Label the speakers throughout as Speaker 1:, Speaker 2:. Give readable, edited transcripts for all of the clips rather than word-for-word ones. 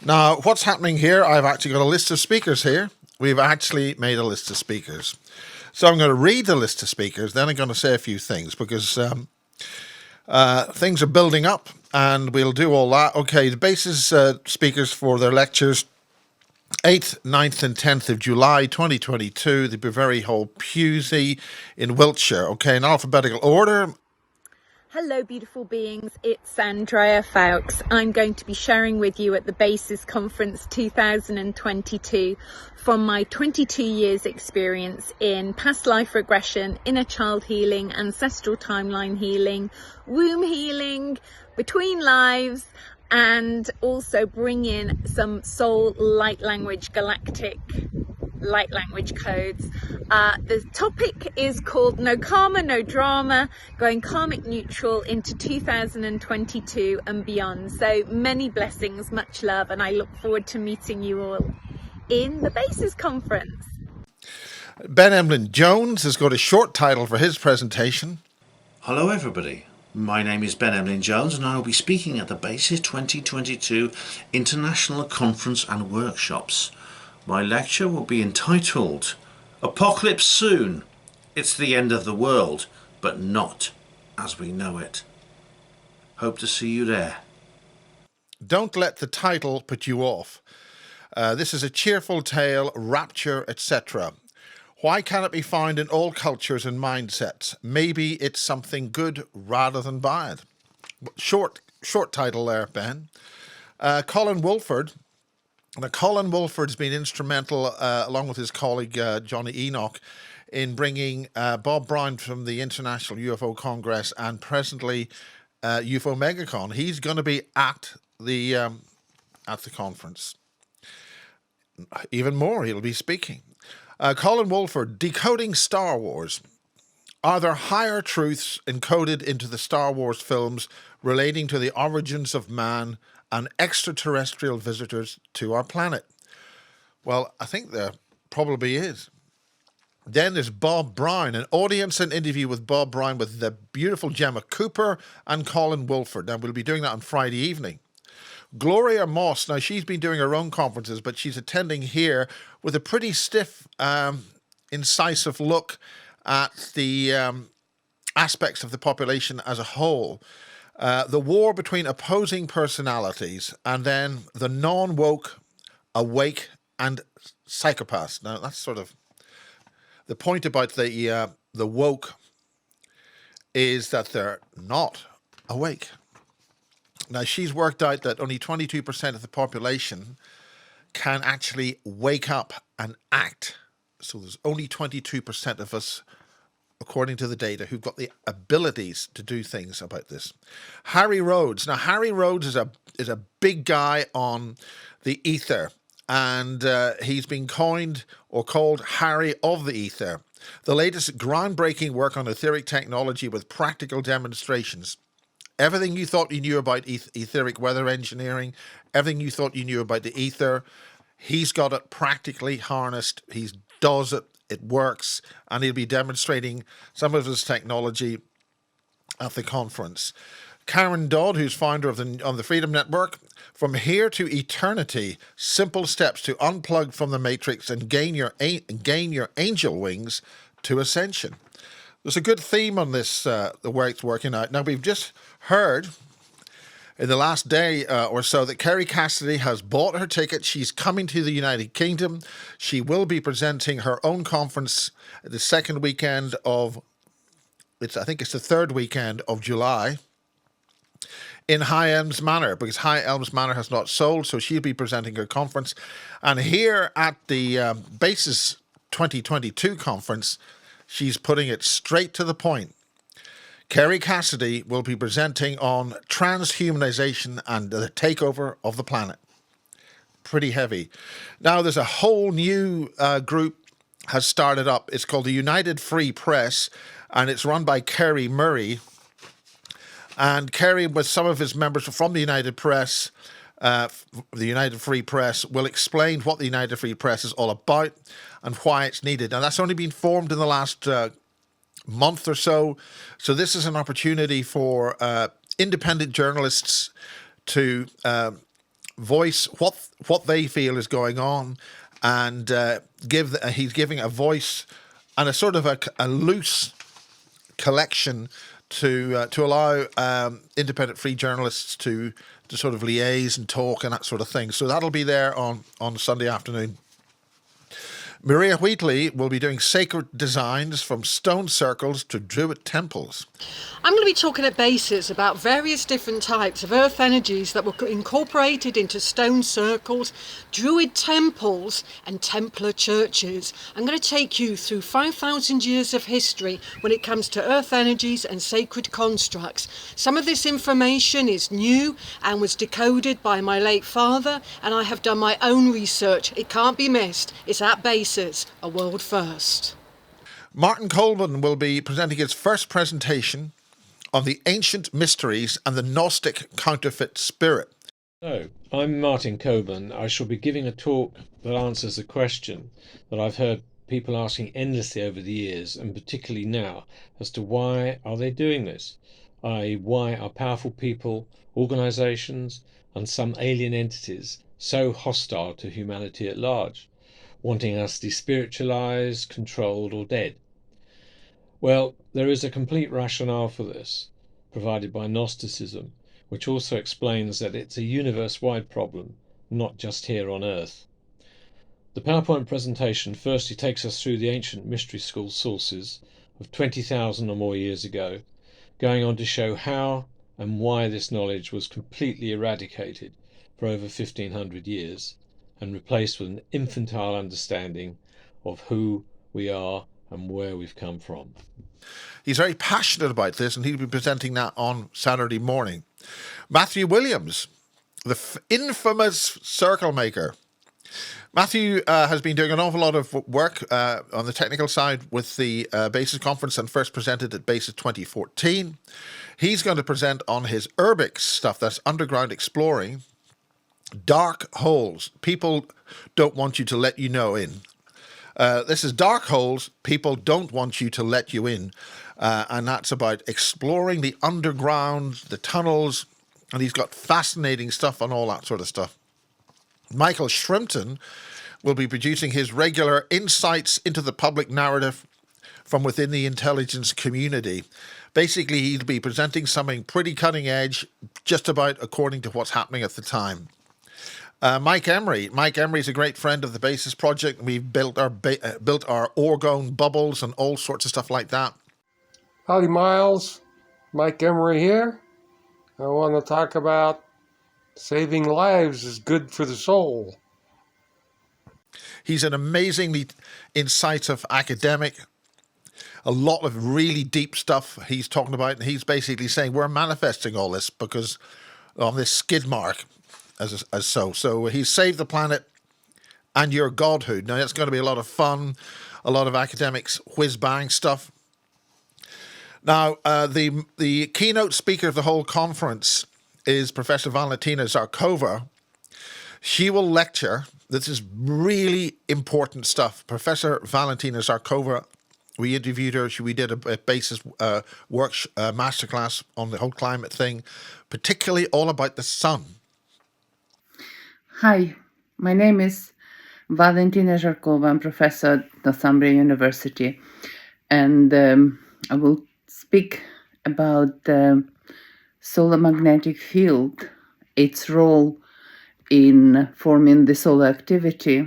Speaker 1: Now, what's happening here? I've actually got a list of speakers here. We've actually made a list of speakers. So I'm going to read the list of speakers, then I'm going to say a few things because things are building up and we'll do all that. Okay, the basis speakers for their lectures 8th, 9th and 10th of July 2022, the Bouverie Hall, Pewsey in Wiltshire. Okay, in alphabetical order.
Speaker 2: Hello beautiful beings, it's Andrea Foulkes. I'm going to be sharing with you at the Basis Conference 2022 from my 22 years experience in past life regression, inner child healing, ancestral timeline healing, womb healing, between lives, and also bring in some soul light language galactic light language codes. The topic is called No Karma, No Drama, going karmic neutral into 2022 and beyond. So many blessings, much love, and I look forward to meeting you all in the Basis Conference.
Speaker 1: Ben Emlyn Jones has got a short title for his presentation.
Speaker 3: Hello everybody, my name is Ben Emlyn Jones and I will be speaking at the Basis 2022 International Conference and Workshops. My lecture will be entitled Apocalypse Soon. It's the end of the world, but not as we know it. Hope to see you there.
Speaker 1: Don't let the title put you off. This is a cheerful tale, rapture, etc. Why can't it be found in all cultures and mindsets? Maybe it's something good rather than bad. Short title there, Ben. Colin Woolford. Now, Colin Woolford's been instrumental, along with his colleague Johnny Enoch, in bringing Bob Brown from the International UFO Congress and presently UFO Megacon. He's going to be at the conference. Even more, he'll be speaking. Colin Woolford, Decoding Star Wars. Are there higher truths encoded into the Star Wars films relating to the origins of man and extraterrestrial visitors to our planet? Well, I think there probably is. Then there's Bob Brown, an audience and interview with Bob Brown with the beautiful Jemma Cooper and Colin Woolford. Now, we'll be doing that on Friday evening. Gloria Moss, now she's been doing her own conferences, but she's attending here with a pretty stiff, incisive look at the aspects of the population as a whole. The war between opposing personalities, and then the non-woke, awake and psychopaths. Now, that's sort of the point about the woke is that they're not awake. Now, she's worked out that only 22% of the population can actually wake up and act. So there's only 22% of us, according to the data, who've got the abilities to do things about this. Harry Rhodes. Now, Harry Rhodes is a big guy on the ether, and he's been coined or called Harry of the Ether. The latest groundbreaking work on etheric technology with practical demonstrations. Everything you thought you knew about etheric weather engineering, everything you thought you knew about the ether, he's got it practically harnessed. He does it. It works, and he'll be demonstrating some of his technology at the conference. Karen Dodd, who's founder of the Freedom Network, From Here to Eternity, Simple Steps to Unplug from the Matrix and gain your angel wings to Ascension. There's a good theme on this, the way it's working out. Now, we've just heard in the last day or so that Kerry Cassidy has bought her ticket. She's coming to the United Kingdom. She will be presenting her own conference the second weekend of, I think it's the third weekend of July in High Elms Manor, because High Elms Manor has not sold, so she'll be presenting her conference. And here at the Basis 2022 conference, she's putting it straight to the point. Kerry Cassidy will be presenting on transhumanization and the takeover of the planet. Pretty heavy. Now, there's a whole new group has started up. It's called the United Free Press, and it's run by Kerry Murray. And Kerry, with some of his members from the United Press, the United Free Press, will explain what the United Free Press is all about and why it's needed. And that's only been formed in the last month or so. So this is an opportunity for independent journalists to voice what they feel is going on, and he's giving a voice and a sort of a loose collection to allow independent free journalists to sort of liaise and talk and that sort of thing. So that'll be there on Sunday afternoon. Maria Wheatley will be doing sacred designs from stone circles to druid temples.
Speaker 4: I'm going to be talking at Bases about various different types of earth energies that were incorporated into stone circles, druid temples and Templar churches. I'm going to take you through 5,000 years of history when it comes to earth energies and sacred constructs. Some of this information is new and was decoded by my late father, and I have done my own research. It can't be missed. It's at Bases, a world first.
Speaker 1: Martin Coleman will be presenting his first presentation on the ancient mysteries and the Gnostic counterfeit spirit.
Speaker 5: Hello, I'm Martin Coleman. I shall be giving a talk that answers a question that I've heard people asking endlessly over the years, and particularly now, as to why are they doing this? I.e., why are powerful people, organisations and some alien entities so hostile to humanity at large, wanting us despiritualised, controlled or dead? Well, there is a complete rationale for this, provided by Gnosticism, which also explains that it's a universe-wide problem, not just here on Earth. The PowerPoint presentation firstly takes us through the ancient mystery school sources of 20,000 or more years ago, going on to show how and why this knowledge was completely eradicated for over 1,500 years and replaced with an infantile understanding of who we are and where we've come from.
Speaker 1: He's very passionate about this, and he'll be presenting that on Saturday morning. Matthew Williams, the infamous circle maker. Matthew has been doing an awful lot of work on the technical side with the Basis Conference, and first presented at Basis 2014. He's going to present on his Urbix stuff, that's underground exploring. Dark holes. People don't want you to let you know in. This is dark holes. People don't want you to let you in. And that's about exploring the underground, the tunnels, and he's got fascinating stuff on all that sort of stuff. Michael Shrimpton will be producing his regular insights into the public narrative from within the intelligence community. Basically, he'll be presenting something pretty cutting edge, just about according to what's happening at the time. Mike Emery. Mike Emery is a great friend of the Basis Project. We've built our orgone bubbles and all sorts of stuff like that.
Speaker 6: Howdy, Miles. Mike Emery here. I want to talk about saving lives is good for the soul.
Speaker 1: He's an amazingly incisive academic. A lot of really deep stuff he's talking about, and he's basically saying we're manifesting all this because on this skid mark. So he's saved the planet and your godhood. Now, it's going to be a lot of fun, a lot of academics whiz-bang stuff. Now, the keynote speaker of the whole conference is Professor Valentina Zarkova. She will lecture. This is really important stuff. Professor Valentina Zarkova, we interviewed her. We did a Basis masterclass on the whole climate thing, particularly all about the sun.
Speaker 7: Hi, my name is Valentina Zarkova. I'm professor at Northumbria University, and I will speak about the solar magnetic field, its role in forming the solar activity,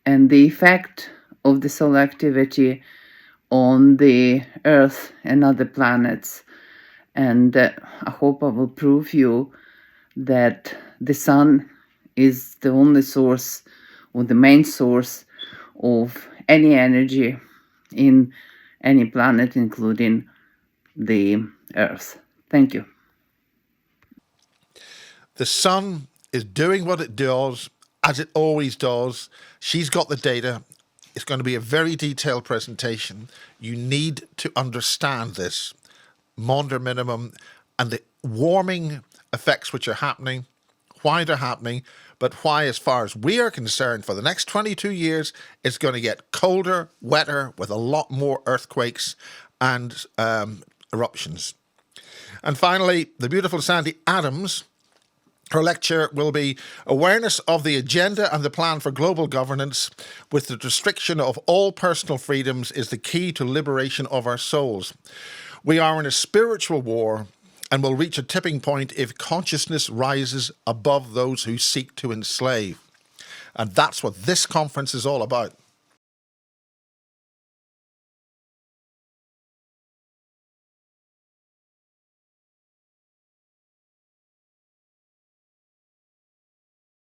Speaker 7: and the effect of the solar activity on the Earth and other planets. And I hope I will prove you that the sun is the only source or the main source of any energy in any planet, including the Earth. Thank you.
Speaker 1: The sun is doing what it does, as it always does. She's got the data. It's going to be a very detailed presentation. You need to understand this, Maunder minimum, and the warming effects which are happening, why they're happening, but why, as far as we are concerned, for the next 22 years, it's going to get colder, wetter, with a lot more earthquakes and eruptions. And finally, the beautiful Sandy Adams Her lecture will be Awareness of the Agenda and the Plan for Global Governance with the Restriction of All Personal Freedoms is the Key to Liberation of Our Souls. We are in a spiritual war and will reach a tipping point if consciousness rises above those who seek to enslave. And that's what this conference is all about.